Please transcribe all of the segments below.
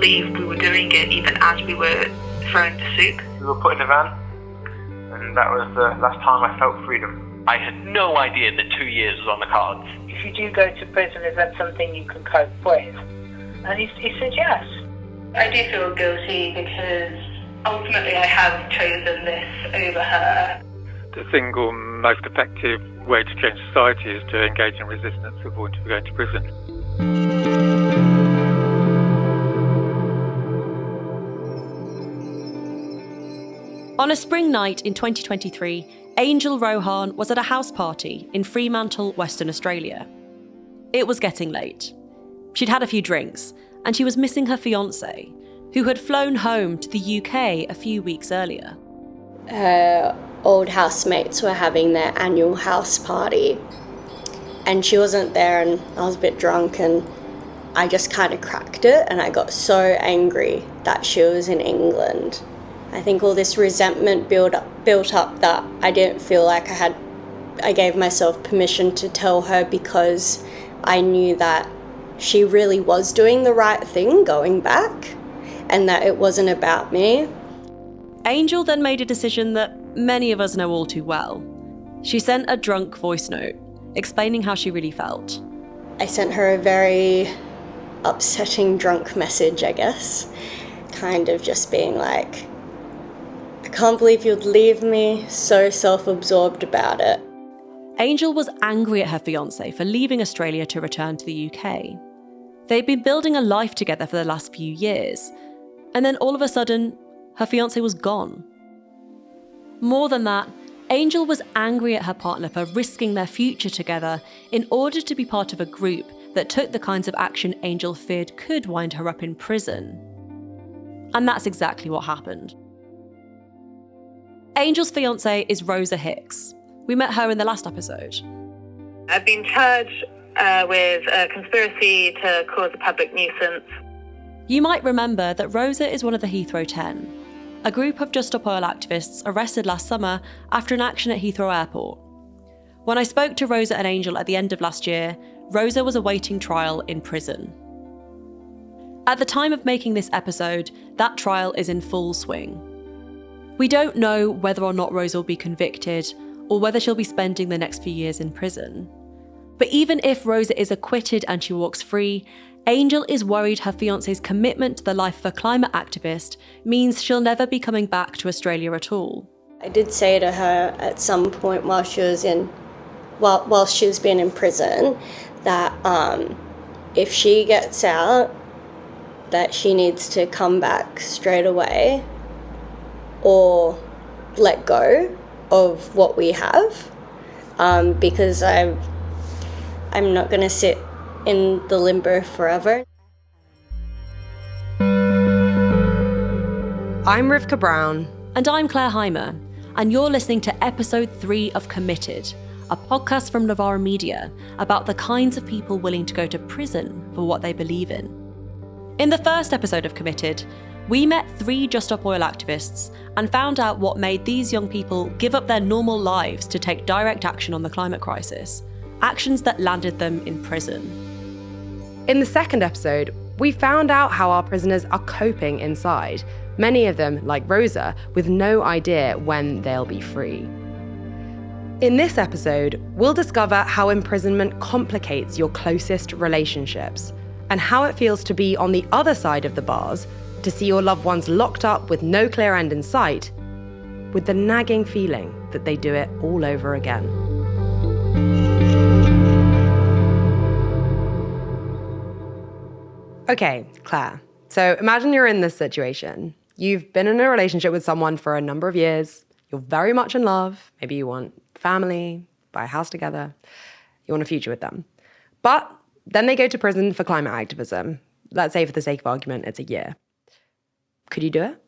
believe we were doing it even as we were thrown to soup. We were put in a van, and that was the last time I felt freedom. I had no idea that 2 years was on the cards. If you do go to prison, is that something you can cope with? And he said yes. I do feel guilty because ultimately I have chosen this over her. The single most effective way to change society is to engage in resistance, avoid going to prison. On a spring night in 2023, Angel Rohan was at a house party in Fremantle, Western Australia. It was getting late. She'd had a few drinks, and she was missing her fiancé, who had flown home to the UK a few weeks earlier. Her old housemates were having their annual house party, and she wasn't there, and I was a bit drunk, and I just kind of cracked it, and I got so angry that she was in England. I think all this resentment built up that I didn't feel like I gave myself permission to tell her, because I knew that she really was doing the right thing going back, and that it wasn't about me. Angel then made a decision that many of us know all too well. She sent a drunk voice note, explaining how she really felt. I sent her a very upsetting drunk message, I guess. Kind of just being like, I can't believe you'd leave me, so self-absorbed about it. Angel was angry at her fiancé for leaving Australia to return to the UK. They'd been building a life together for the last few years, and then all of a sudden, her fiancé was gone. More than that, Angel was angry at her partner for risking their future together in order to be part of a group that took the kinds of action Angel feared could wind her up in prison. And that's exactly what happened. Angel's fiancé is Rosa Hicks. We met her in the last episode. I've been charged with a conspiracy to cause a public nuisance. You might remember that Rosa is one of the Heathrow 10, a group of Just Stop Oil activists arrested last summer after an action at Heathrow Airport. When I spoke to Rosa and Angel at the end of last year, Rosa was awaiting trial in prison. At the time of making this episode, that trial is in full swing. We don't know whether or not Rosa will be convicted or whether she'll be spending the next few years in prison. But even if Rosa is acquitted and she walks free, Angel is worried her fiancé's commitment to the life of a climate activist means she'll never be coming back to Australia at all. I did say to her at some point while she was being in prison that if she gets out, that she needs to come back straight away or let go of what we have, because I'm not going to sit in the limbo forever. I'm Rivkah Brown. And I'm Clare Heimer, and you're listening to episode 3 of Committed, a podcast from Novara Media about the kinds of people willing to go to prison for what they believe in. In the first episode of Committed, we met 3 Just Stop Oil activists and found out what made these young people give up their normal lives to take direct action on the climate crisis, actions that landed them in prison. In the second episode, we found out how our prisoners are coping inside, many of them, like Rosa, with no idea when they'll be free. In this episode, we'll discover how imprisonment complicates your closest relationships and how it feels to be on the other side of the bars, to see your loved ones locked up with no clear end in sight, with the nagging feeling that they do it all over again. Okay, Claire. So imagine you're in this situation. You've been in a relationship with someone for a number of years. You're very much in love. Maybe you want family, buy a house together. You want a future with them. But then they go to prison for climate activism. Let's say for the sake of argument, it's a year. Could you do it?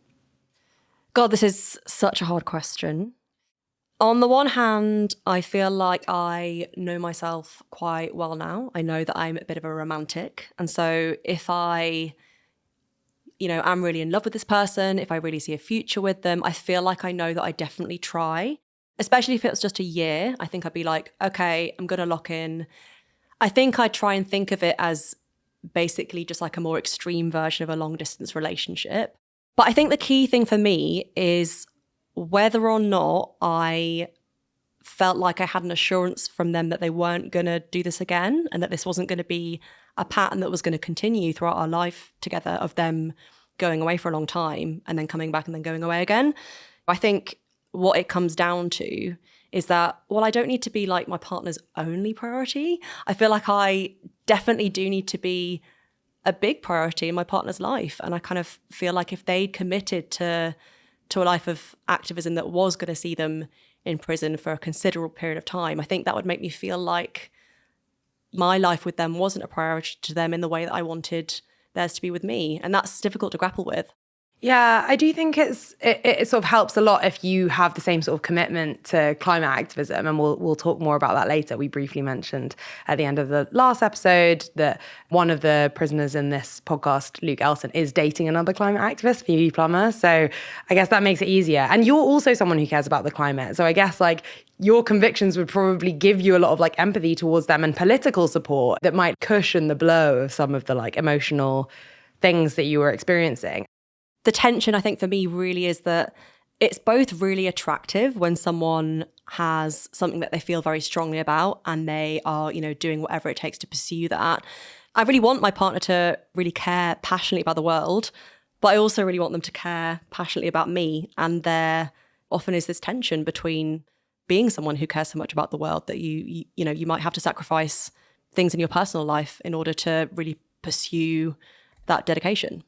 God, this is such a hard question. On the one hand, I feel like I know myself quite well now. I know that I'm a bit of a romantic. And so if I, am really in love with this person, if I really see a future with them, I feel like I know that I definitely try. Especially if it was just a year, I think I'd be like, okay, I'm going to lock in. I think I'd try and think of it as basically just like a more extreme version of a long distance relationship. But I think the key thing for me is whether or not I felt like I had an assurance from them that they weren't going to do this again and that this wasn't going to be a pattern that was going to continue throughout our life together of them going away for a long time and then coming back and then going away again. I think what it comes down to is that, well, I don't need to be like my partner's only priority. I feel like I definitely do need to be a big priority in my partner's life. And I kind of feel like if they'd committed to a life of activism that was going to see them in prison for a considerable period of time, I think that would make me feel like my life with them wasn't a priority to them in the way that I wanted theirs to be with me. And that's difficult to grapple with. Yeah, I do think it sort of helps a lot if you have the same sort of commitment to climate activism, and we'll talk more about that later. We briefly mentioned at the end of the last episode that one of the prisoners in this podcast, Luke Elson, is dating another climate activist, Phoebe Plummer. So I guess that makes it easier. And you're also someone who cares about the climate. So I guess like your convictions would probably give you a lot of like empathy towards them and political support that might cushion the blow of some of the like emotional things that you were experiencing. The tension, I think, for me really is that it's both really attractive when someone has something that they feel very strongly about and they are, doing whatever it takes to pursue that. I really want my partner to really care passionately about the world, but I also really want them to care passionately about me. And there often is this tension between being someone who cares so much about the world that you might have to sacrifice things in your personal life in order to really pursue that dedication.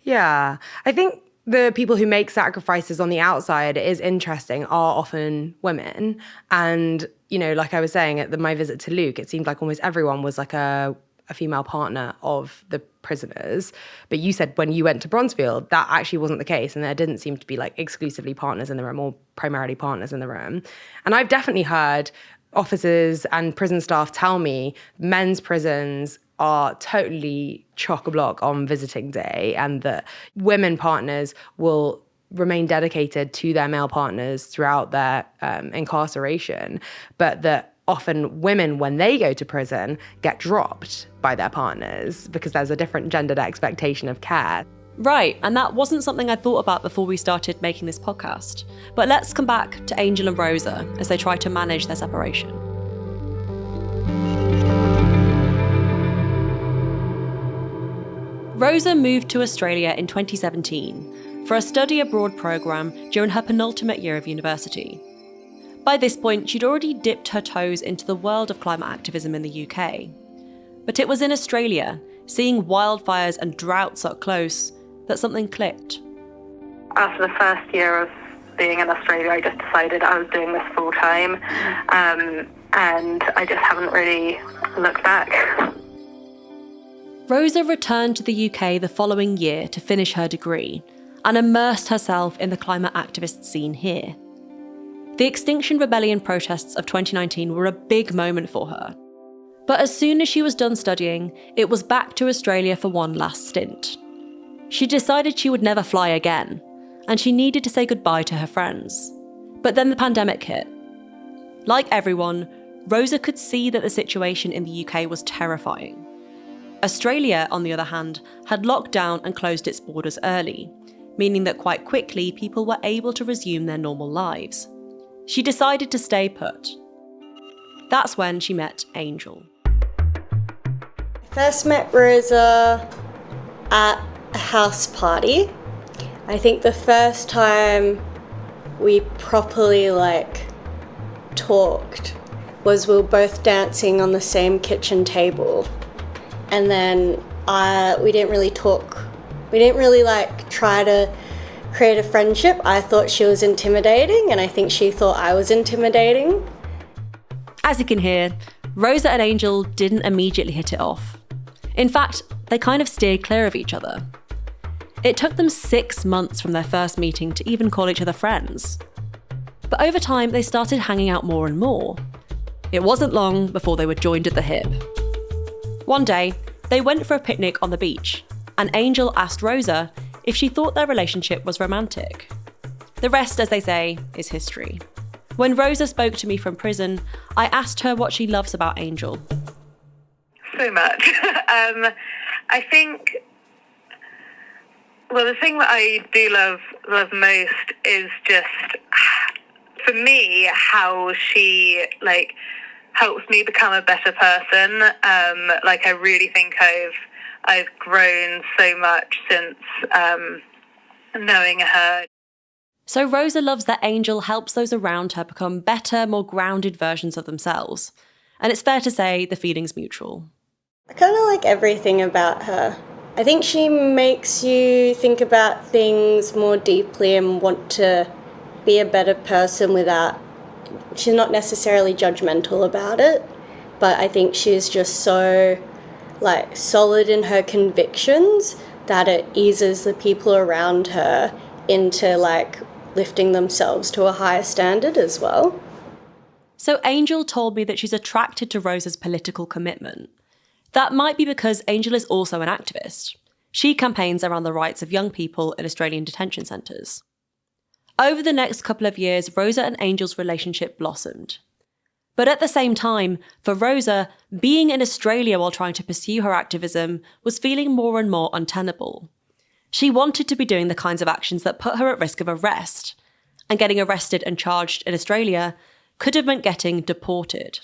Yeah, I think the people who make sacrifices on the outside, it is interesting, are often women. And, like I was saying at my visit to Luke, it seemed like almost everyone was like a female partner of the prisoners. But you said when you went to Bronzefield, that actually wasn't the case. And there didn't seem to be like exclusively partners in the room or primarily partners in the room. And I've definitely heard officers and prison staff tell me men's prisons are totally chock-a-block on visiting day, and that women partners will remain dedicated to their male partners throughout their incarceration, but that often women, when they go to prison, get dropped by their partners because there's a different gendered expectation of care. Right, and that wasn't something I thought about before we started making this podcast. But let's come back to Angel and Rosa as they try to manage their separation. Rosa moved to Australia in 2017 for a study abroad programme during her penultimate year of university. By this point, she'd already dipped her toes into the world of climate activism in the UK. But it was in Australia, seeing wildfires and droughts up close, that something clicked. After the first year of being in Australia, I just decided I was doing this full time, and I just haven't really looked back. Rosa returned to the UK the following year to finish her degree and immersed herself in the climate activist scene here. The Extinction Rebellion protests of 2019 were a big moment for her. But as soon as she was done studying, it was back to Australia for one last stint. She decided she would never fly again, and she needed to say goodbye to her friends. But then the pandemic hit. Like everyone, Rosa could see that the situation in the UK was terrifying. Australia, on the other hand, had locked down and closed its borders early, meaning that quite quickly people were able to resume their normal lives. She decided to stay put. That's when she met Angel. I first met Rosa at a house party. I think the first time we properly talked was we were both dancing on the same kitchen table. And then we didn't really talk. We didn't really try to create a friendship. I thought she was intimidating, and I think she thought I was intimidating. As you can hear, Rosa and Angel didn't immediately hit it off. In fact, they kind of steered clear of each other. It took them 6 months from their first meeting to even call each other friends. But over time, they started hanging out more and more. It wasn't long before they were joined at the hip. One day, they went for a picnic on the beach, and Angel asked Rosa if she thought their relationship was romantic. The rest, as they say, is history. When Rosa spoke to me from prison, I asked her what she loves about Angel. So much. I think, well, the thing that I do love most is just, for me, how she, like, helps me become a better person. Like, I really think I've grown so much since knowing her. So Rosa loves that Angel helps those around her become better, more grounded versions of themselves. And it's fair to say the feeling's mutual. I kind of like everything about her. I think she makes you think about things more deeply and want to be a better person without... She's not necessarily judgmental about it, but I think she's just so, like, solid in her convictions that it eases the people around her into, like, lifting themselves to a higher standard as well. So Angel told me that she's attracted to Rosa's political commitment. That might be because Angel is also an activist. She campaigns around the rights of young people in Australian detention centres. Over the next couple of years, Rosa and Angel's relationship blossomed. But at the same time, for Rosa, being in Australia while trying to pursue her activism was feeling more and more untenable. She wanted to be doing the kinds of actions that put her at risk of arrest. And getting arrested and charged in Australia could have meant getting deported.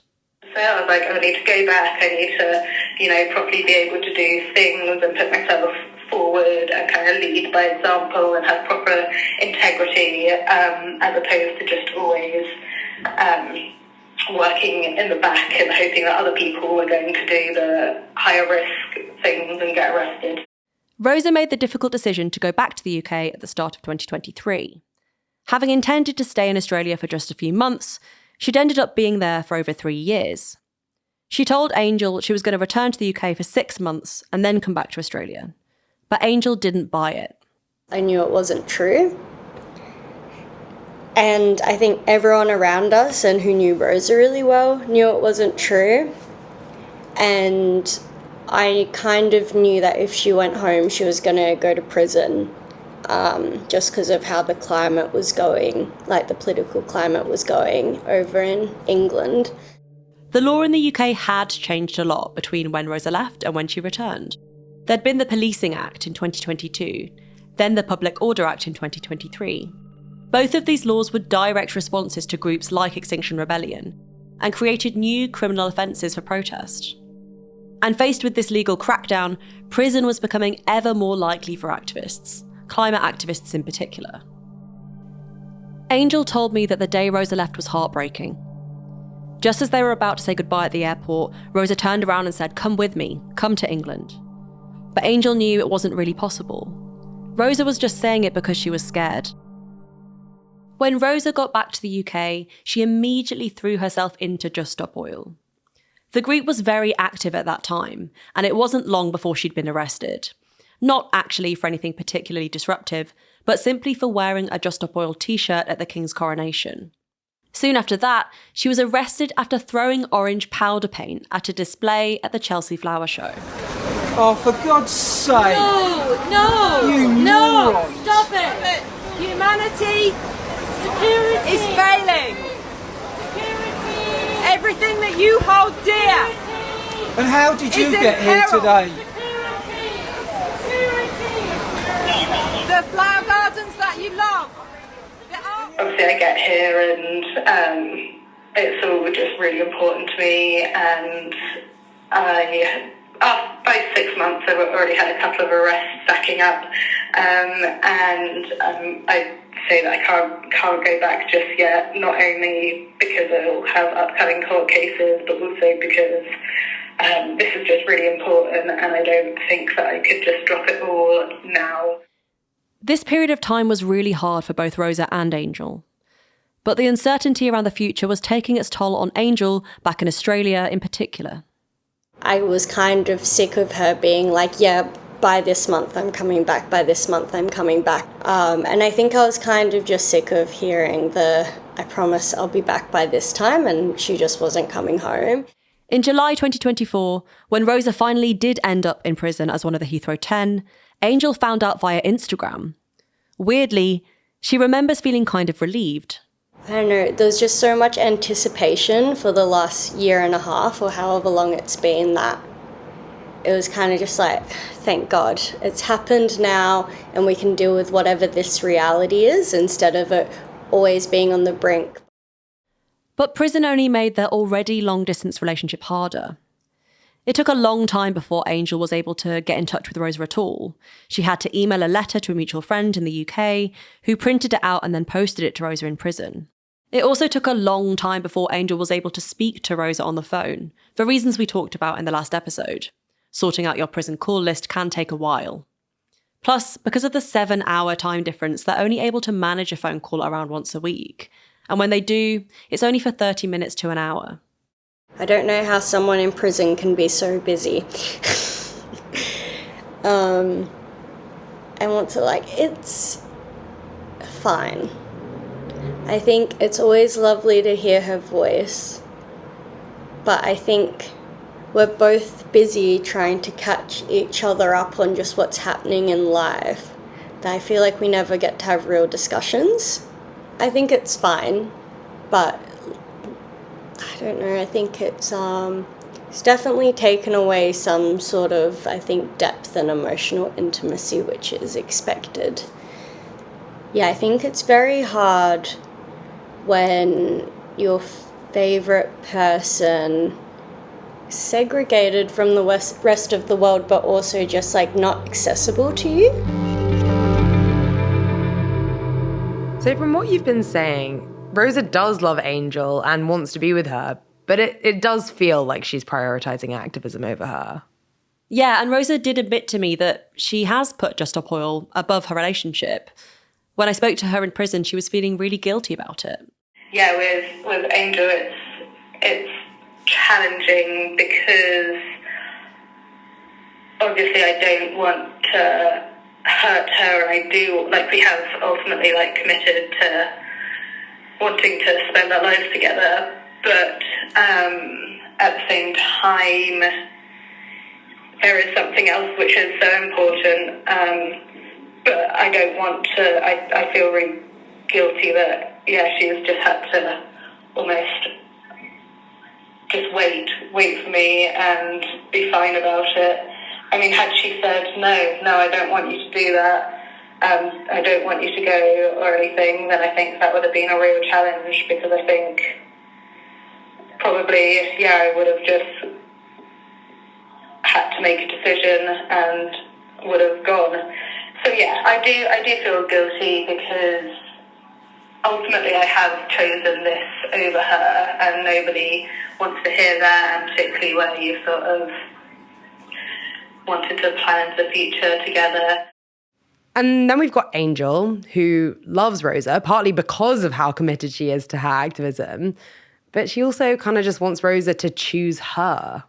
So I was like, I need to go back, I need to, properly be able to do things and put myself forward and kind of lead by example and have proper integrity, as opposed to just always working in the back and hoping that other people were going to do the higher risk things and get arrested. Rosa made the difficult decision to go back to the UK at the start of 2023. Having intended to stay in Australia for just a few months, she'd ended up being there for over 3 years. She told Angel she was going to return to the UK for 6 months and then come back to Australia. But Angel didn't buy it. I knew it wasn't true. And I think everyone around us and who knew Rosa really well knew it wasn't true. And I kind of knew that if she went home, she was going to go to prison, just because of how the climate was going, like the political climate was going over in England. The law in the UK had changed a lot between when Rosa left and when she returned. There'd been the Policing Act in 2022, then the Public Order Act in 2023. Both of these laws were direct responses to groups like Extinction Rebellion and created new criminal offences for protest. And faced with this legal crackdown, prison was becoming ever more likely for activists, climate activists in particular. Angel told me that the day Rosa left was heartbreaking. Just as they were about to say goodbye at the airport, Rosa turned around and said, "Come with me, come to England." But Angel knew it wasn't really possible. Rosa was just saying it because she was scared. When Rosa got back to the UK, she immediately threw herself into Just Stop Oil. The group was very active at that time, and it wasn't long before she'd been arrested. Not actually for anything particularly disruptive, but simply for wearing a Just Stop Oil t-shirt at the King's coronation. Soon after that, she was arrested after throwing orange powder paint at a display at the Chelsea Flower Show. Oh, for God's sake! No! Stop it! Humanity Security is failing. Security. Everything that you hold dear. And how did you get here today? The flower gardens that you love. Obviously I get here and it's all just really important to me, and by 6 months I've already had a couple of arrests stacking up, and I say that I can't go back just yet, not only because I'll have upcoming court cases, but also because this is just really important and I don't think that I could just drop it all now. This period of time was really hard for both Rosa and Angel. But the uncertainty around the future was taking its toll on Angel back in Australia in particular. I was kind of sick of her being like, yeah, by this month I'm coming back, by this month I'm coming back. And I think I was kind of just sick of hearing I promise I'll be back by this time, and she just wasn't coming home. In July 2024, when Rosa finally did end up in prison as one of the Heathrow 10, Angel found out via Instagram. Weirdly, she remembers feeling kind of relieved. I don't know, there's just so much anticipation for the last year and a half or however long it's been that it was kind of just like, thank God, it's happened now and we can deal with whatever this reality is instead of it always being on the brink. But prison only made their already long-distance relationship harder. It took a long time before Angel was able to get in touch with Rosa at all. She had to email a letter to a mutual friend in the UK, who printed it out and then posted it to Rosa in prison. It also took a long time before Angel was able to speak to Rosa on the phone, for reasons we talked about in the last episode. Sorting out your prison call list can take a while. Plus, because of the 7-hour time difference, they're only able to manage a phone call around once a week. And when they do, it's only for 30 minutes to an hour. I don't know how someone in prison can be so busy. It's fine. I think it's always lovely to hear her voice, but I think we're both busy trying to catch each other up on just what's happening in life. I feel like we never get to have real discussions. I think it's fine, but I don't know, I think it's definitely taken away some sort of, I think, depth and emotional intimacy, which is expected. Yeah, I think it's very hard when your favourite person is segregated from the rest of the world, but also just like not accessible to you. So from what you've been saying, Rosa does love Angel and wants to be with her, but it does feel like she's prioritising activism over her. Yeah, and Rosa did admit to me that she has put Just Stop Oil above her relationship. When I spoke to her in prison, she was feeling really guilty about it. Yeah, with Angel, it's challenging because obviously I don't want to hurt her, and I do, like, we have ultimately, like, committed to wanting to spend our lives together, but at the same time there is something else which is so important, but I don't want to, I feel really guilty that, yeah, she's just had to almost just wait for me and be fine about it. I mean, had she said, no, I don't want you to do that, I don't want you to go or anything, then I think that would have been a real challenge, because I think probably, I would have just had to make a decision and would have gone. So yeah, I do feel guilty because ultimately I have chosen this over her, and nobody wants to hear that, and particularly where you sort of wanted to plan the future together. And then we've got Angel, who loves Rosa, partly because of how committed she is to her activism, but she also kind of just wants Rosa to choose her.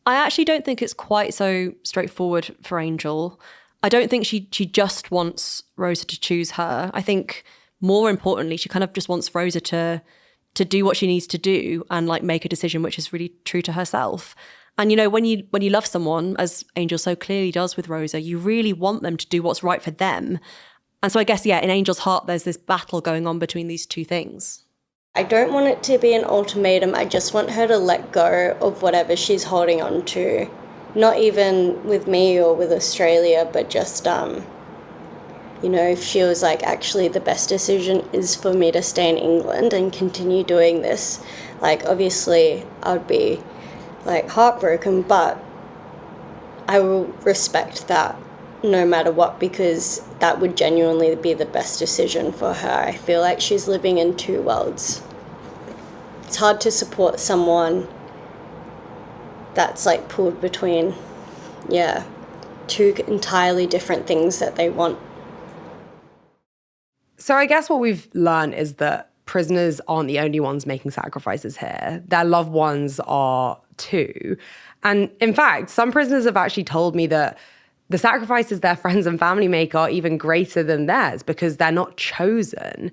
I actually don't think it's quite so straightforward for Angel. I don't think she just wants Rosa to choose her. I think more importantly, she kind of just wants Rosa to do what she needs to do and like make a decision which is really true to herself. And, you know, when you love someone, as Angel so clearly does with Rosa, you really want them to do what's right for them. And so I guess, yeah, in Angel's heart, there's this battle going on between these two things. I don't want it to be an ultimatum. I just want her to let go of whatever she's holding on to. Not even with me or with Australia, but just, you know, if she was like, actually the best decision is for me to stay in England and continue doing this, like, obviously I'd be like heartbroken, but I will respect that no matter what, because that would genuinely be the best decision for her. I feel like she's living in two worlds. It's hard to support someone that's like pulled between, two entirely different things that they want. So I guess what we've learned is that prisoners aren't the only ones making sacrifices here. Their loved ones are too. And in fact, some prisoners have actually told me that the sacrifices their friends and family make are even greater than theirs because they're not chosen.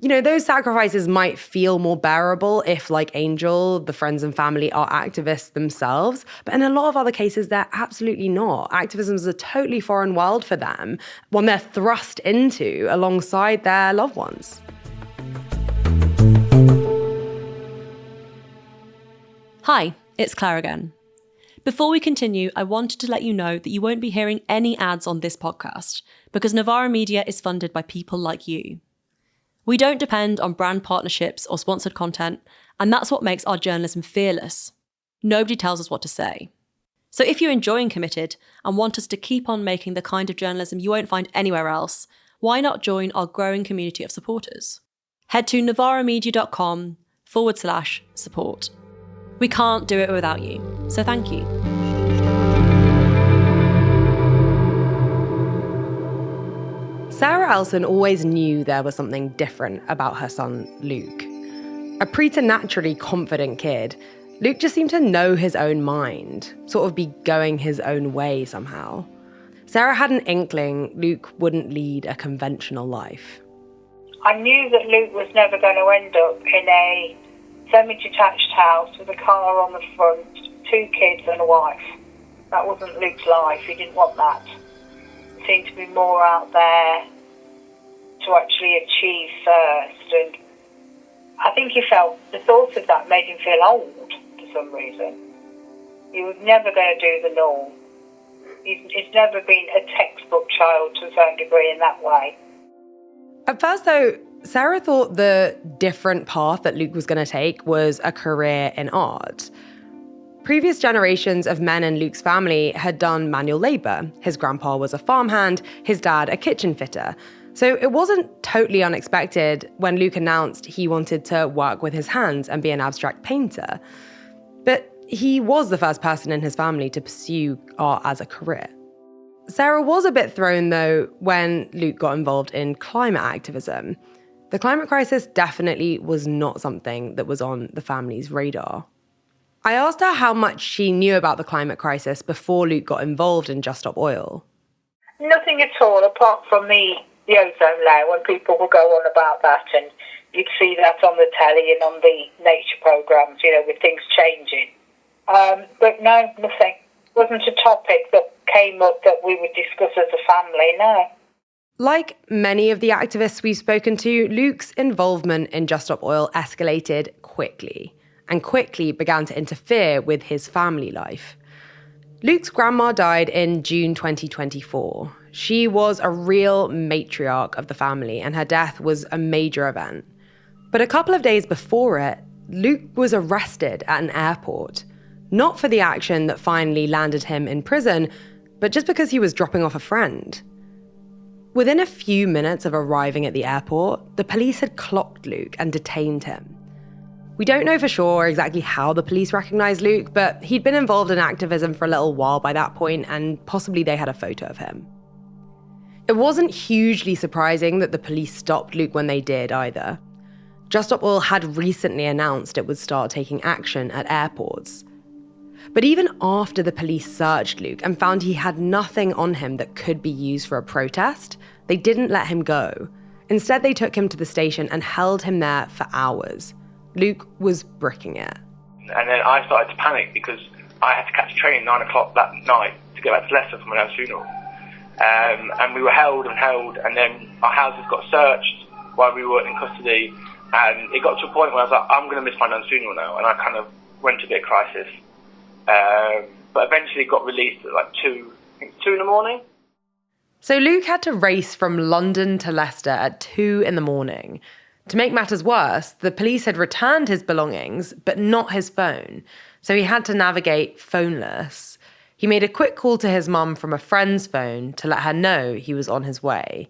You know, those sacrifices might feel more bearable if, like Angel, the friends and family are activists themselves. But in a lot of other cases, they're absolutely not. Activism is a totally foreign world for them, one they're thrust into alongside their loved ones. Hi, it's Clare again. Before we continue, I wanted to let you know that you won't be hearing any ads on this podcast, because Novara Media is funded by people like you. We don't depend on brand partnerships or sponsored content, and that's what makes our journalism fearless. Nobody tells us what to say. So if you're enjoying Committed and want us to keep on making the kind of journalism you won't find anywhere else, why not join our growing community of supporters? Head to novaramedia.com/support. We can't do it without you, so thank you. Sarah Elson always knew there was something different about her son, Luke. A preternaturally confident kid, Luke just seemed to know his own mind, sort of be going his own way somehow. Sarah had an inkling Luke wouldn't lead a conventional life. I knew that Luke was never going to end up in a semi-detached house with a car on the front, 2 kids and a wife. That wasn't Luke's life. He didn't want that. He seemed to be more out there to actually achieve first. And I think he felt the thought of that made him feel old for some reason. He was never going to do the norm. He's never been a textbook child to a certain degree in that way. At first, though, Sarah thought the different path that Luke was going to take was a career in art. Previous generations of men in Luke's family had done manual labour. His grandpa was a farmhand, his dad a kitchen fitter. So it wasn't totally unexpected when Luke announced he wanted to work with his hands and be an abstract painter. But he was the first person in his family to pursue art as a career. Sarah was a bit thrown, though, when Luke got involved in climate activism. The climate crisis definitely was not something that was on the family's radar. I asked her how much she knew about the climate crisis before Luke got involved in Just Stop Oil. Nothing at all, apart from the ozone layer, when people will go on about that, and you'd see that on the telly and on the nature programmes, with things changing. But no, nothing. It wasn't a topic that came up that we would discuss as a family, no. Like many of the activists we've spoken to, Luke's involvement in Just Stop Oil escalated quickly, and quickly began to interfere with his family life. Luke's grandma died in June 2024. She was a real matriarch of the family, and her death was a major event. But a couple of days before it, Luke was arrested at an airport, not for the action that finally landed him in prison, but just because he was dropping off a friend. Within a few minutes of arriving at the airport, the police had clocked Luke and detained him. We don't know for sure exactly how the police recognised Luke, but he'd been involved in activism for a little while by that point, and possibly they had a photo of him. It wasn't hugely surprising that the police stopped Luke when they did either. Just Stop Oil had recently announced it would start taking action at airports. But even after the police searched Luke and found he had nothing on him that could be used for a protest, they didn't let him go. Instead, they took him to the station and held him there for hours. Luke was bricking it. And then I started to panic because I had to catch a train 9 o'clock that night to go back to Leicester for my dad's funeral. And we were held, and then our houses got searched while we were in custody. And it got to a point where I was like, I'm going to miss my dad's funeral now. And I kind of went to a bit of crisis. But eventually got released at like 2 in the morning. So Luke had to race from London to Leicester at 2 in the morning. To make matters worse, the police had returned his belongings, but not his phone. So he had to navigate phoneless. He made a quick call to his mum from a friend's phone to let her know he was on his way.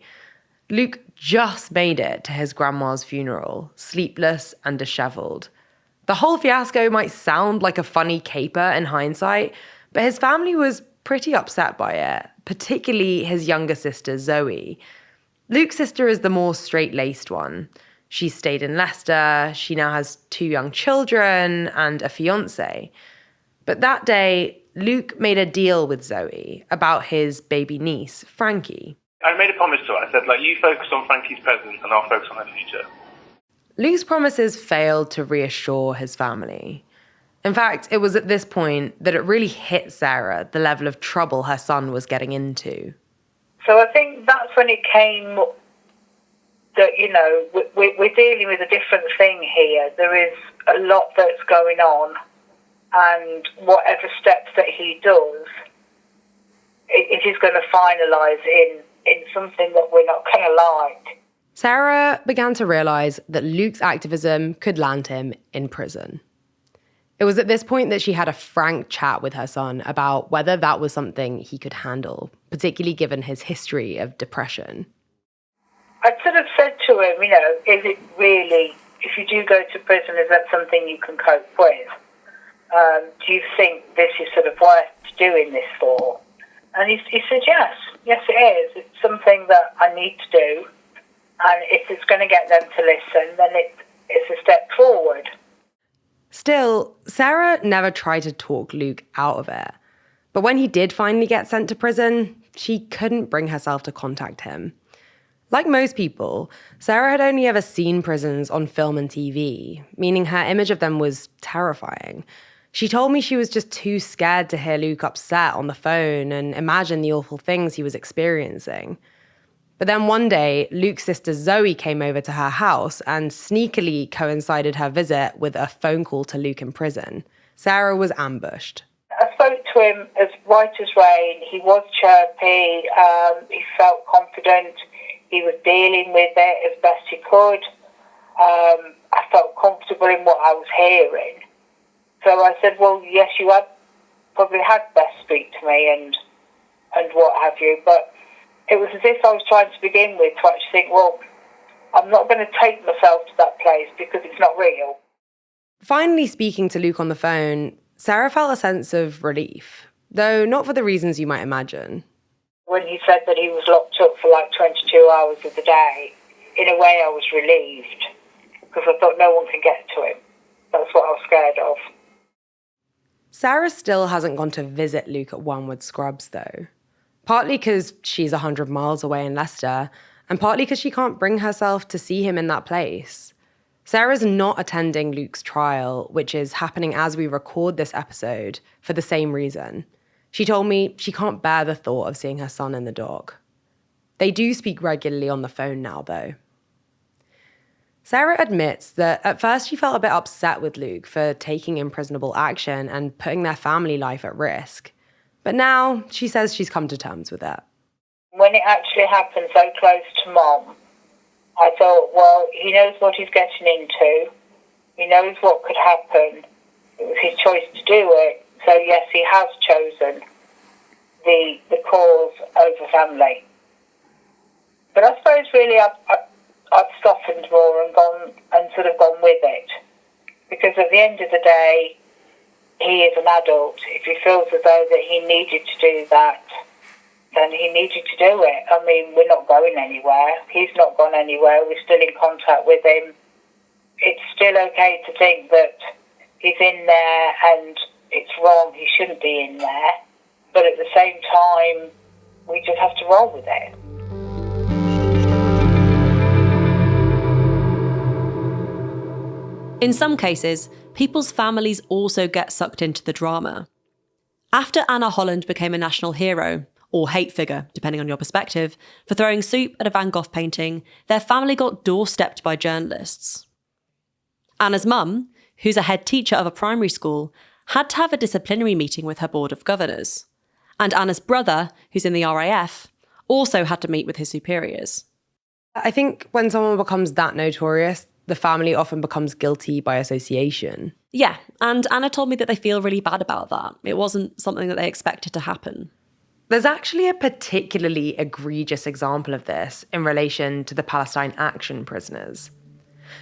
Luke just made it to his grandma's funeral, sleepless and dishevelled. The whole fiasco might sound like a funny caper in hindsight, but his family was pretty upset by it, particularly his younger sister, Zoe. Luke's sister is the more straight-laced one. She stayed in Leicester, she now has 2 young children and a fiancée. But that day, Luke made a deal with Zoe about his baby niece, Frankie. I made a promise to her. I said, you focus on Frankie's present and I'll focus on her future. Luke's promises failed to reassure his family. In fact, it was at this point that it really hit Sarah the level of trouble her son was getting into. So I think that's when it came that, we're dealing with a different thing here. There is a lot that's going on, and whatever steps that he does, it is going to finalise in something that we're not going to like. Sarah began to realise that Luke's activism could land him in prison. It was at this point that she had a frank chat with her son about whether that was something he could handle, particularly given his history of depression. I sort of said to him, is it really, if you do go to prison, is that something you can cope with? Do you think this is sort of worth doing this for? And he said, yes, it is. It's something that I need to do. And if it's going to get them to listen, then it's a step forward. Still, Sarah never tried to talk Luke out of it. But when he did finally get sent to prison, she couldn't bring herself to contact him. Like most people, Sarah had only ever seen prisons on film and TV, meaning her image of them was terrifying. She told me she was just too scared to hear Luke upset on the phone and imagine the awful things he was experiencing. But then one day, Luke's sister Zoe came over to her house and sneakily coincided her visit with a phone call to Luke in prison. Sarah was ambushed. I spoke to him as right as rain. He was chirpy. He felt confident. He was dealing with it as best he could. I felt comfortable in what I was hearing. So I said, well, yes, you probably had best speak to me and what have you. But it was as if I was trying to begin with to actually think, well, I'm not going to take myself to that place because it's not real. Finally speaking to Luke on the phone, Sarah felt a sense of relief, though not for the reasons you might imagine. When he said that he was locked up for like 22 hours of the day, in a way I was relieved because I thought no one can get to him. That's what I was scared of. Sarah still hasn't gone to visit Luke at Wormwood Scrubs, though. Partly because she's 100 miles away in Leicester, and partly because she can't bring herself to see him in that place. Sarah's not attending Luke's trial, which is happening as we record this episode, for the same reason. She told me she can't bear the thought of seeing her son in the dock. They do speak regularly on the phone now, though. Sarah admits that at first she felt a bit upset with Luke for taking imprisonable action and putting their family life at risk. But now she says she's come to terms with it. When it actually happened so close to Mom, I thought, well, he knows what he's getting into. He knows what could happen. It was his choice to do it. So yes, he has chosen the cause over family. But I suppose really I've softened more and gone with it. Because at the end of the day, he is an adult. If he feels as though that he needed to do that, then he needed to do it. I mean, we're not going anywhere. He's not gone anywhere. We're still in contact with him. It's still okay to think that he's in there and it's wrong. He shouldn't be in there. But at the same time, we just have to roll with it. In some cases, people's families also get sucked into the drama. After Anna Holland became a national hero, or hate figure, depending on your perspective, for throwing soup at a Van Gogh painting, their family got doorstepped by journalists. Anna's mum, who's a head teacher of a primary school, had to have a disciplinary meeting with her board of governors. And Anna's brother, who's in the RAF, also had to meet with his superiors. I think when someone becomes that notorious, the family often becomes guilty by association. Yeah, and Anna told me that they feel really bad about that. It wasn't something that they expected to happen. There's actually a particularly egregious example of this in relation to the Palestine Action prisoners.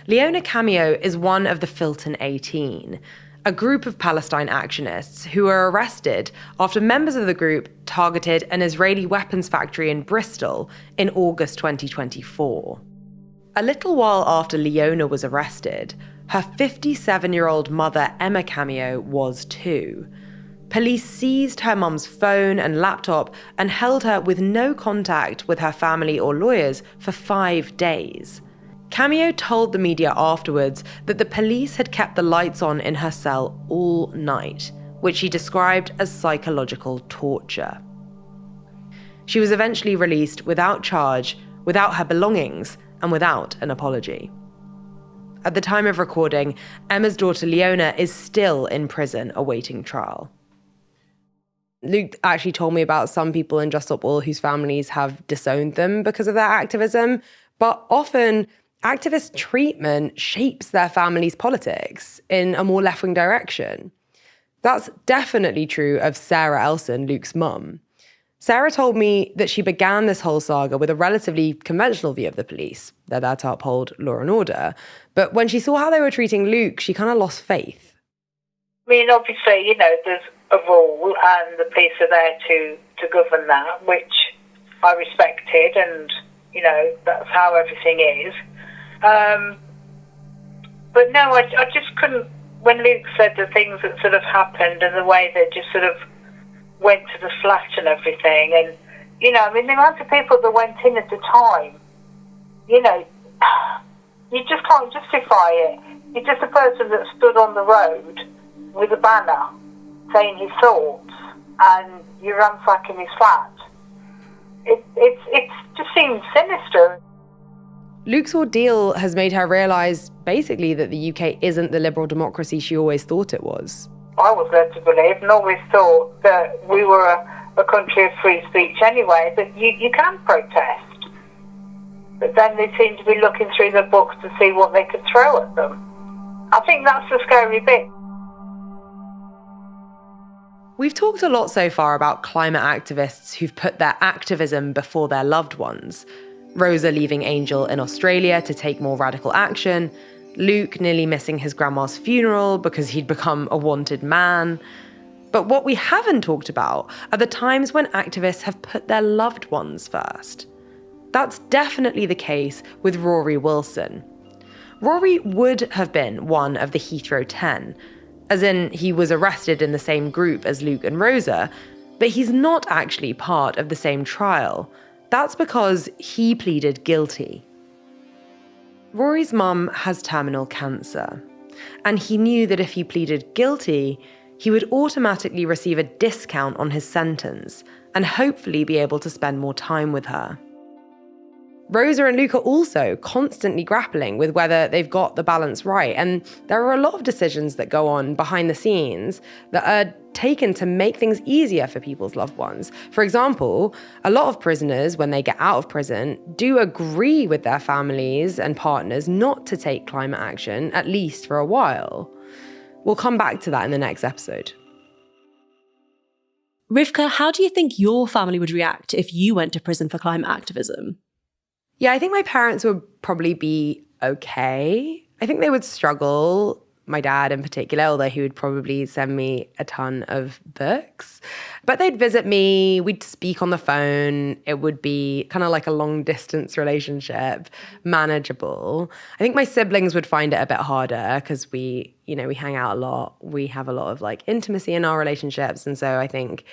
Leona Cameo is one of the Filton 18, a group of Palestine actionists who were arrested after members of the group targeted an Israeli weapons factory in Bristol in August 2024. A little while after Leona was arrested, her 57-year-old mother, Emma Cameo, was too. Police seized her mum's phone and laptop and held her with no contact with her family or lawyers for 5 days. Cameo told the media afterwards that the police had kept the lights on in her cell all night, which she described as psychological torture. She was eventually released without charge, without her belongings, and without an apology. At the time of recording, Emma's daughter Leona is still in prison awaiting trial. Luke actually told me about some people in Just Stop Oil whose families have disowned them because of their activism, but often activist treatment shapes their family's politics in a more left-wing direction. That's definitely true of Sarah Elson, Luke's mum. Sarah told me that she began this whole saga with a relatively conventional view of the police. They're there to uphold law and order. But when she saw how they were treating Luke, she kind of lost faith. I mean, obviously, there's a rule and the police are there to govern that, which I respected, and, that's how everything is. But no, I just couldn't, when Luke said the things that sort of happened and the way they just sort of went to the flat and everything, and the amount of people that went in at the time, you just can't justify it. You're just a person that stood on the road with a banner saying his thoughts, and you're ransacking his flat. It just seems sinister. Luke's ordeal has made her realise basically that the UK isn't the liberal democracy she always thought it was. I was led to believe and always thought that we were a country of free speech anyway, that you can protest. But then they seem to be looking through the books to see what they could throw at them. I think that's the scary bit. We've talked a lot so far about climate activists who've put their activism before their loved ones. Rosa leaving Angel in Australia to take more radical action, Luke nearly missing his grandma's funeral because he'd become a wanted man. But what we haven't talked about are the times when activists have put their loved ones first. That's definitely the case with Rory Wilson. Rory would have been one of the Heathrow 10, as in he was arrested in the same group as Luke and Rosa, but he's not actually part of the same trial. That's because he pleaded guilty. Rory's mum has terminal cancer, and he knew that if he pleaded guilty, he would automatically receive a discount on his sentence and hopefully be able to spend more time with her. Rosa and Luke are also constantly grappling with whether they've got the balance right, and there are a lot of decisions that go on behind the scenes that are taken to make things easier for people's loved ones. For example, a lot of prisoners, when they get out of prison, do agree with their families and partners not to take climate action, at least for a while. We'll come back to that in the next episode. Rivkah, how do you think your family would react if you went to prison for climate activism? Yeah, I think my parents would probably be okay. I think they would struggle, my dad in particular, although he would probably send me a ton of books. But they'd visit me, we'd speak on the phone. It would be kind of like a long distance relationship, manageable. I think my siblings would find it a bit harder because we hang out a lot. We have a lot of intimacy in our relationships. And so I think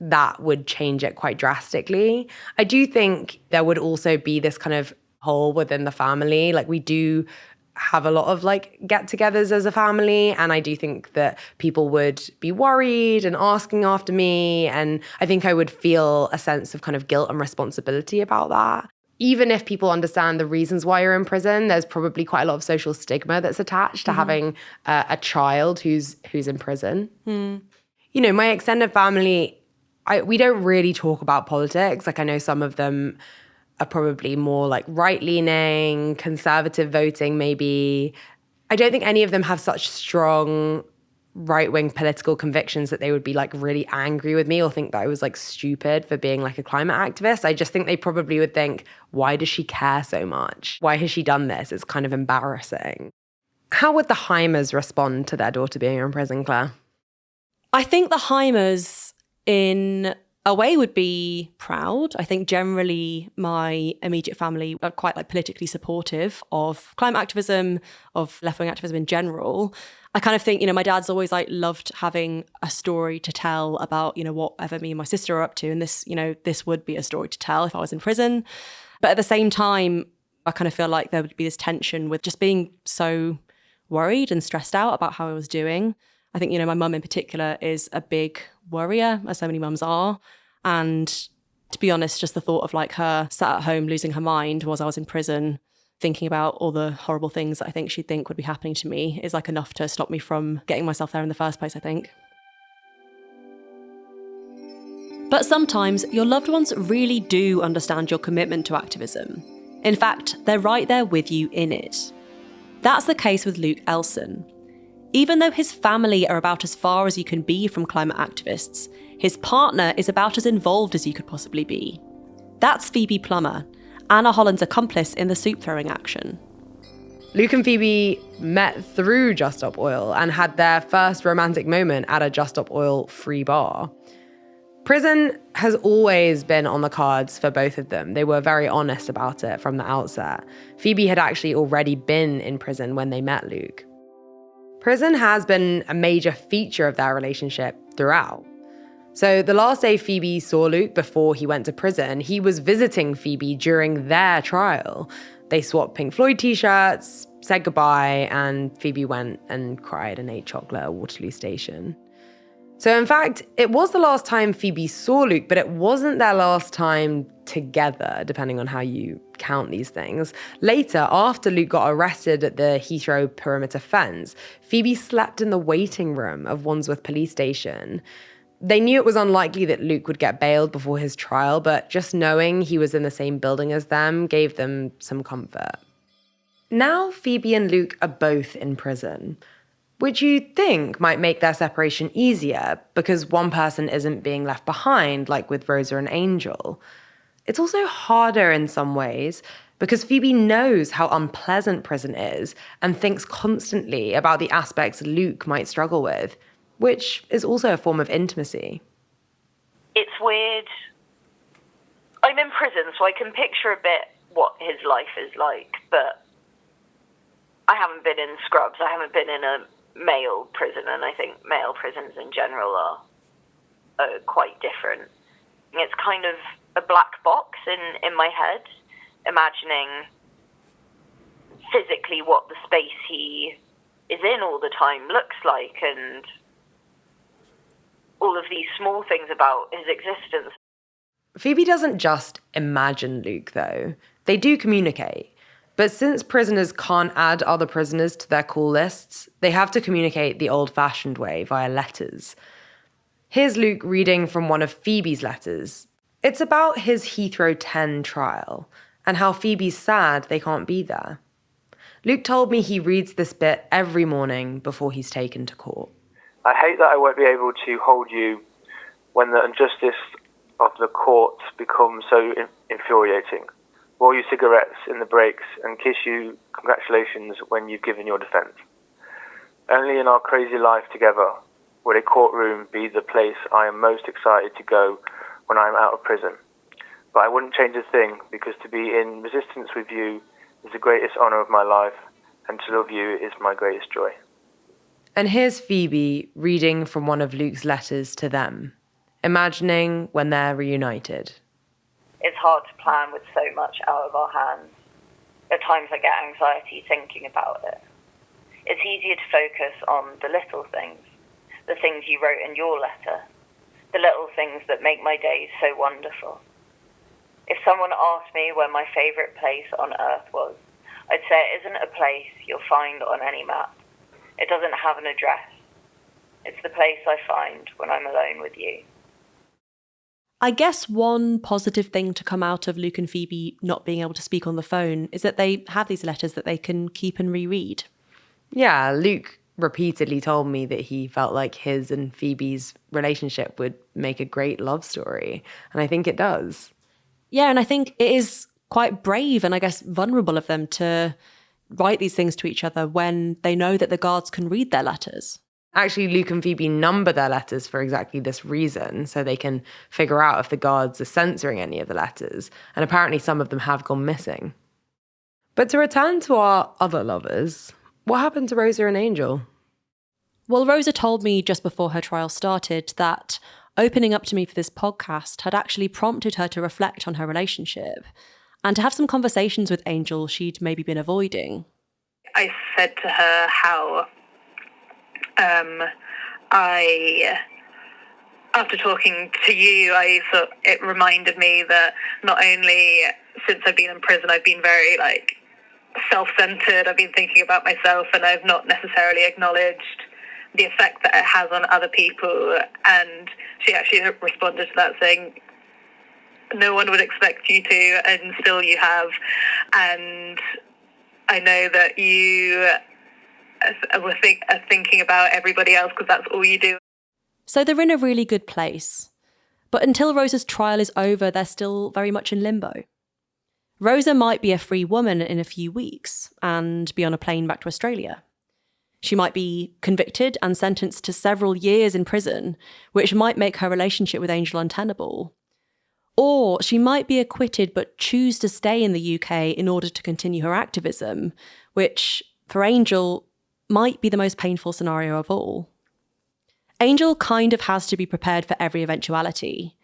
that would change it quite drastically. I do think there would also be this kind of hole within the family. We do have a lot of get-togethers as a family, and I do think that people would be worried and asking after me, and I think I would feel a sense of kind of guilt and responsibility about that. Even if people understand the reasons why you're in prison, there's probably quite a lot of social stigma that's attached to having a child who's in prison. My extended family, we don't really talk about politics. I know some of them are probably more right-leaning, conservative voting maybe. I don't think any of them have such strong right-wing political convictions that they would be really angry with me or think that I was stupid for being a climate activist. I just think they probably would think, why does she care so much? Why has she done this? It's kind of embarrassing. How would the Heimers respond to their daughter being in prison, Claire? I think the Heimers, in a way, would be proud. I think generally my immediate family are quite politically supportive of climate activism, of left-wing activism in general. I kind of think, my dad's always loved having a story to tell about, whatever me and my sister are up to. And this, this would be a story to tell if I was in prison. But at the same time, I kind of feel like there would be this tension with just being so worried and stressed out about how I was doing. I think, my mum in particular is a big worrier, as so many mums are. And to be honest, just the thought of her sat at home losing her mind whilst I was in prison, thinking about all the horrible things that I think she'd think would be happening to me is like enough to stop me from getting myself there in the first place, I think. But sometimes your loved ones really do understand your commitment to activism. In fact, they're right there with you in it. That's the case with Luke Elson. Even though his family are about as far as you can be from climate activists, his partner is about as involved as you could possibly be. That's Phoebe Plummer, Anna Holland's accomplice in the soup throwing action. Luke and Phoebe met through Just Stop Oil and had their first romantic moment at a Just Stop Oil free bar. Prison has always been on the cards for both of them. They were very honest about it from the outset. Phoebe had actually already been in prison when they met Luke. Prison has been a major feature of their relationship throughout. So the last day Phoebe saw Luke before he went to prison, he was visiting Phoebe during their trial. They swapped Pink Floyd t-shirts, said goodbye, and Phoebe went and cried and ate chocolate at Waterloo Station. So in fact, it was the last time Phoebe saw Luke, but it wasn't their last time together, depending on how you count these things. Later, after Luke got arrested at the Heathrow perimeter fence, Phoebe slept in the waiting room of Wandsworth Police Station. They knew it was unlikely that Luke would get bailed before his trial, but just knowing he was in the same building as them gave them some comfort. Now Phoebe and Luke are both in prison, which you'd think might make their separation easier because one person isn't being left behind, like with Rosa and Angel. It's also harder in some ways because Phoebe knows how unpleasant prison is and thinks constantly about the aspects Luke might struggle with, which is also a form of intimacy. It's weird. I'm in prison, so I can picture a bit what his life is like, but I haven't been in Scrubs. I haven't been in a male prison, and I think male prisons in general are quite different. It's kind of a black box in my head, imagining physically what the space he is in all the time looks like, and all of these small things about his existence. Phoebe doesn't just imagine Luke, though. They do communicate. But since prisoners can't add other prisoners to their call lists, they have to communicate the old-fashioned way via letters. Here's Luke reading from one of Phoebe's letters. It's about his Heathrow 10 trial and how Phoebe's sad they can't be there. Luke told me he reads this bit every morning before he's taken to court. I hate that I won't be able to hold you when the injustice of the court becomes so infuriating. Roll you cigarettes in the breaks and kiss you congratulations when you've given your defence. Only in our crazy life together would a courtroom be the place I am most excited to go when I am out of prison. But I wouldn't change a thing, because to be in resistance with you is the greatest honour of my life, and to love you is my greatest joy. And here's Phoebe reading from one of Luke's letters to them, imagining when they're reunited. It's hard to plan with so much out of our hands. At times I get anxiety thinking about it. It's easier to focus on the little things, the things you wrote in your letter, the little things that make my days so wonderful. If someone asked me where my favourite place on earth was, I'd say it isn't a place you'll find on any map. It doesn't have an address. It's the place I find when I'm alone with you. I guess one positive thing to come out of Luke and Phoebe not being able to speak on the phone is that they have these letters that they can keep and reread. Yeah, Luke repeatedly told me that he felt like his and Phoebe's relationship would make a great love story, and I think it does. Yeah, and I think it is quite brave and I guess vulnerable of them to write these things to each other when they know that the guards can read their letters. Actually, Luke and Phoebe number their letters for exactly this reason, so they can figure out if the guards are censoring any of the letters, and apparently some of them have gone missing. But to return to our other lovers, what happened to Rosa and Angel? Well, Rosa told me just before her trial started that opening up to me for this podcast had actually prompted her to reflect on her relationship and to have some conversations with Angel she'd maybe been avoiding. I said to her how after talking to you, it reminded me that not only since I've been in prison, I've been very self-centered. I've been thinking about myself, and I've not necessarily acknowledged the effect that it has on other people. And she actually responded to that saying, no one would expect you to, and still you have. And I know that you are thinking about everybody else because that's all you do. So they're in a really good place. But until Rosa's trial is over, they're still very much in limbo. Rosa might be a free woman in a few weeks and be on a plane back to Australia. She might be convicted and sentenced to several years in prison, which might make her relationship with Angel untenable. Or she might be acquitted but choose to stay in the UK in order to continue her activism, which, for Angel, might be the most painful scenario of all. Angel kind of has to be prepared for every eventuality.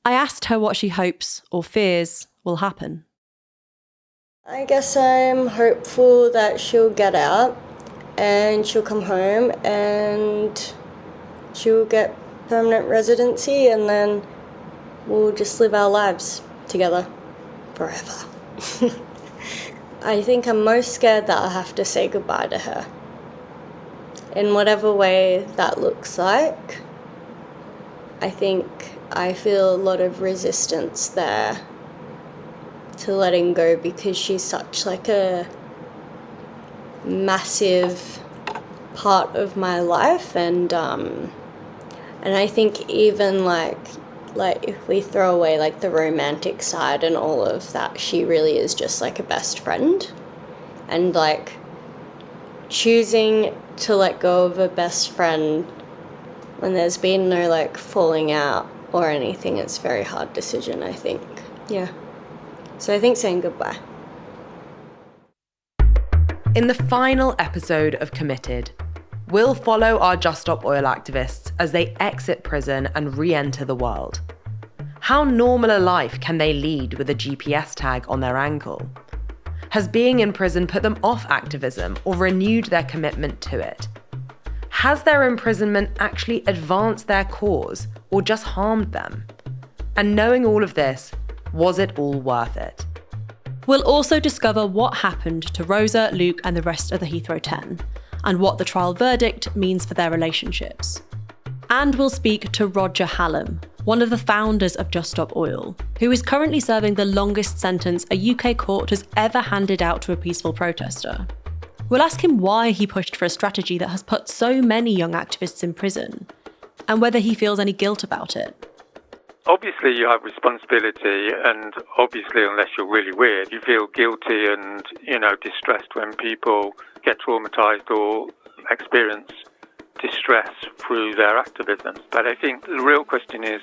I asked her what she hopes or fears will happen. I guess I'm hopeful that she'll get out and she'll come home and she'll get permanent residency, and then we'll just live our lives together forever. I think I'm most scared that I'll have to say goodbye to her. In whatever way that looks like, I think I feel a lot of resistance there to letting go, because she's such like a massive part of my life, and I think even like if we throw away like the romantic side and all of that, she really is just like a best friend. And like choosing to let go of a best friend when there's been no like falling out or anything, it's a very hard decision, I think. Yeah. So I think saying goodbye. In the final episode of Committed, we'll follow our Just Stop Oil activists as they exit prison and re-enter the world. How normal a life can they lead with a GPS tag on their ankle? Has being in prison put them off activism or renewed their commitment to it? Has their imprisonment actually advanced their cause or just harmed them? And knowing all of this, was it all worth it? We'll also discover what happened to Rosa, Luke, and the rest of the Heathrow 10, and what the trial verdict means for their relationships. And we'll speak to Roger Hallam, one of the founders of Just Stop Oil, who is currently serving the longest sentence a UK court has ever handed out to a peaceful protester. We'll ask him why he pushed for a strategy that has put so many young activists in prison, and whether he feels any guilt about it. Obviously, you have responsibility, and obviously, unless you're really weird, you feel guilty and, distressed when people get traumatized or experience distress through their activism. But I think the real question is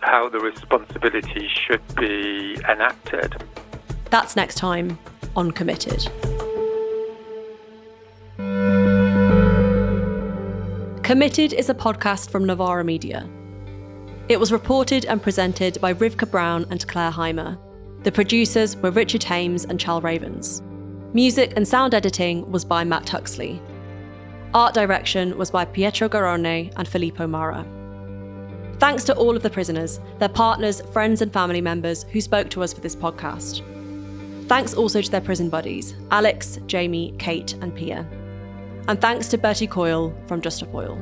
how the responsibility should be enacted. That's next time on Committed. Committed is a podcast from Novara Media. It was reported and presented by Rivkah Brown and Claire Heimer. The producers were Richard Hames and Chal Ravens. Music and sound editing was by Matt Huxley. Art direction was by Pietro Garone and Filippo Mara. Thanks to all of the prisoners, their partners, friends and family members who spoke to us for this podcast. Thanks also to their prison buddies, Alex, Jamie, Kate and Pia. And thanks to Bertie Coyle from Just Stop Oil.